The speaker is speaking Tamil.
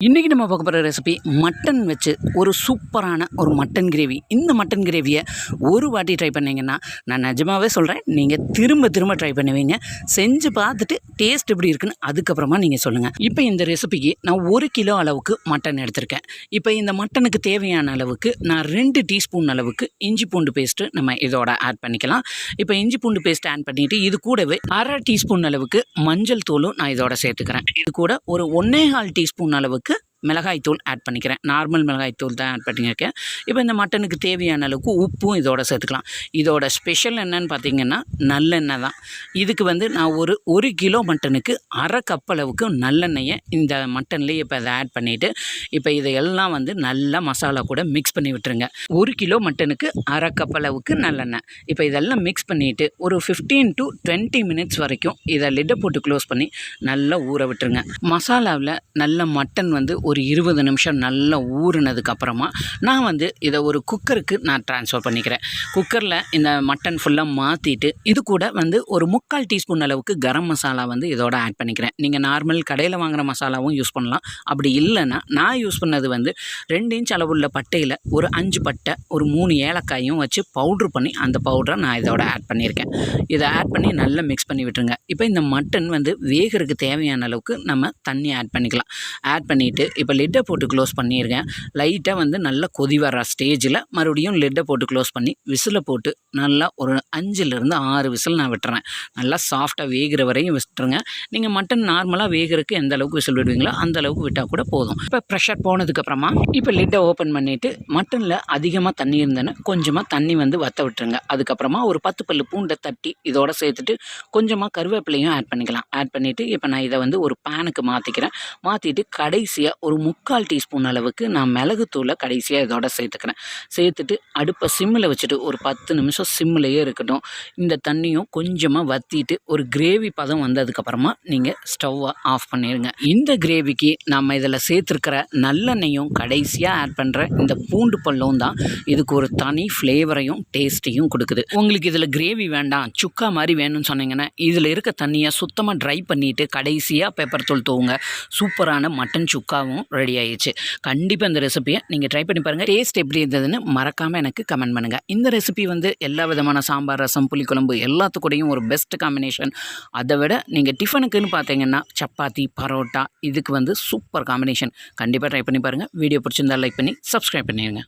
இன்றைக்கி நம்ம பார்க்க போகிற ரெசிபி மட்டன் வச்சு ஒரு சூப்பரான ஒரு மட்டன் கிரேவி. இந்த மட்டன் கிரேவியை ஒரு வாட்டி ட்ரை பண்ணிங்கன்னா நான் நிஜமாகவே சொல்கிறேன், நீங்கள் திரும்ப திரும்ப ட்ரை பண்ணுவீங்க. செஞ்சு பார்த்துட்டு டேஸ்ட் எப்படி இருக்குன்னு அதுக்கப்புறமா நீங்கள் சொல்லுங்கள். இப்போ இந்த ரெசிபிக்கு நான் 1 கிலோ அளவுக்கு மட்டன் எடுத்திருக்கேன். இப்போ இந்த மட்டனுக்கு தேவையான அளவுக்கு நான் 2 டீஸ்பூன் அளவுக்கு இஞ்சி பூண்டு பேஸ்ட்டு நம்ம இதோட ஆட் பண்ணிக்கலாம். இப்போ இஞ்சி பூண்டு பேஸ்ட் ஆட் பண்ணிவிட்டு இது கூடவே 1/2 டீஸ்பூன் அளவுக்கு மஞ்சள் தூளும் நான் இதோட சேர்த்துக்கிறேன். இது கூட ஒரு 1.25 டீஸ்பூன் அளவுக்கு மிளகாய் தூள் ஆட் பண்ணிக்கிறேன். நார்மல் மிளகாய் தூள் தான் ஆட் பண்ணியிருக்கேன். இப்போ இந்த மட்டனுக்கு தேவையான அளவுக்கு உப்பும் இதோட சேர்த்துக்கலாம். இதோட ஸ்பெஷல் என்னன்னு பார்த்தீங்கன்னா நல்லெண்ணெய் தான். இதுக்கு நான் ஒரு கிலோ மட்டனுக்கு 1/2 கப் அளவுக்கு நல்லெண்ணெயை இந்த மட்டன்லேயே இப்போ அதை ஆட் பண்ணிவிட்டு இப்போ இதையெல்லாம் நல்லா மசாலா கூட மிக்ஸ் பண்ணி விட்டுருங்க. 1 கிலோ மட்டனுக்கு 1/2 கப் அளவுக்கு நல்லெண்ணெய். இப்போ இதெல்லாம் மிக்ஸ் பண்ணிவிட்டு ஒரு 15 to 20 மினிட்ஸ் வரைக்கும் இதை லிட்டை போட்டு க்ளோஸ் பண்ணி நல்லா ஊற விட்டுருங்க. மசாலாவில் நல்ல மட்டன் ஒரு 20 நிமிஷம் நல்லா ஊறினதுக்கப்புறமா நான் இதை ஒரு குக்கருக்கு நான் ட்ரான்ஸ்ஃபர் பண்ணிக்கிறேன். குக்கரில் இந்த மட்டன் ஃபுல்லாக மாற்றிட்டு இது கூட ஒரு 3/4 டீஸ்பூன் அளவுக்கு கரம் மசாலா இதோட ஆட் பண்ணிக்கிறேன். நீங்கள் நார்மல் கடையில் வாங்குகிற மசாலாவும் யூஸ் பண்ணலாம். அப்படி இல்லைன்னா நான் யூஸ் பண்ணது 2 இன்ச் அளவுள்ள பட்டையில் ஒரு 5 பட்டை ஒரு 3 ஏலக்காயும் வச்சு பவுட்ரு பண்ணி அந்த பவுடரை நான் இதோட ஆட் பண்ணியிருக்கேன். இதை ஆட் பண்ணி நல்லா மிக்ஸ் பண்ணி விட்டுருங்க. இப்போ இந்த மட்டன் வேகிறதுக்கு தேவையான அளவுக்கு நம்ம தண்ணி ஆட் பண்ணிக்கலாம். ஆட் பண்ணிவிட்டு இப்போ லிட்டை போட்டு க்ளோஸ் பண்ணியிருக்கேன். லைட்டாக நல்லா கொதி வர ஸ்டேஜில் மறுபடியும் லிட்டை போட்டு க்ளோஸ் பண்ணி விசிலை போட்டு நல்லா ஒரு 5லேருந்து 6 விசில் நான் விட்டுறேன். நல்லா சாஃப்டாக வேகிற வரையும் விட்டுருங்க. நீங்கள் மட்டன் நார்மலாக வேகிறதுக்கு எந்த அளவுக்கு விசில் விடுவீங்களோ அந்த அளவுக்கு விட்டால் கூட போதும். இப்போ ப்ரெஷர் போனதுக்கப்புறமா இப்போ லிட்டை ஓப்பன் பண்ணிவிட்டு மட்டனில் அதிகமாக தண்ணி இருந்தேன்னா கொஞ்சமாக தண்ணி வற்ற விட்டுருங்க. அதுக்கப்புறமா ஒரு 10 பல்லு பூண்டை தட்டி இதோட சேர்த்துட்டு கொஞ்சமாக கருவேப்பிலையும் ஆட் பண்ணிக்கலாம். ஆட் பண்ணிவிட்டு இப்போ நான் இதை ஒரு பேனுக்கு மாற்றிக்கிறேன். மாற்றிட்டு கடைசியாக ஒரு 3/4 டீஸ்பூன் அளவுக்கு நான் மிளகுத்தூளை கடைசியாக இதோட சேர்த்துக்கிறேன். சேர்த்துட்டு அடுப்பை சிம்மில் வச்சுட்டு ஒரு 10 நிமிஷம் சிம்மிலேயே இருக்கட்டும். இந்த தண்ணியும் கொஞ்சமாக வற்றிட்டு ஒரு கிரேவி பதம் வந்ததுக்கப்புறமா நீங்கள் ஸ்டவ்வை ஆஃப் பண்ணிடுங்க. இந்த கிரேவிக்கு நம்ம இதில் சேர்த்துருக்கிற நல்லெண்ணெயும் கடைசியாக ஆட் பண்ணுற இந்த பூண்டு பல்லும் தான் இதுக்கு ஒரு தனி ஃப்ளேவரையும் டேஸ்ட்டையும் கொடுக்குது. உங்களுக்கு இதில் கிரேவி வேண்டாம், சுக்கா மாதிரி வேணும்னு சொன்னீங்கன்னா இதில் இருக்க தண்ணியை சுத்தமாக ட்ரை பண்ணிவிட்டு கடைசியாக பெப்பர் தூள் தூவுங்க. சூப்பரான மட்டன் சுக்காவும் ரெடி ஆயிடுச்சு. கண்டிப்பாக இந்த ரெசிபியை நீங்கள் ட்ரை பண்ணி பாருங்கள். டேஸ்ட் எப்படி இருந்ததுன்னு மறக்காமல் எனக்கு கமெண்ட் பண்ணுங்கள். இந்த ரெசிபி எல்லா விதமான சாம்பார், ரசம், புளிக்குழம்பு எல்லாத்துக்கூடையும் ஒரு பெஸ்ட் காம்பினேஷன். அதை விட நீங்கள் டிஃபனுக்குன்னு பார்த்தீங்கன்னா சப்பாத்தி, பரோட்டா இதுக்கு சூப்பர் காம்பினேஷன். கண்டிப்பாக ட்ரை பண்ணி பாருங்கள். வீடியோ பிடிச்சிருந்தால் லைக் பண்ணி சப்ஸ்கிரைப் பண்ணிடுங்க.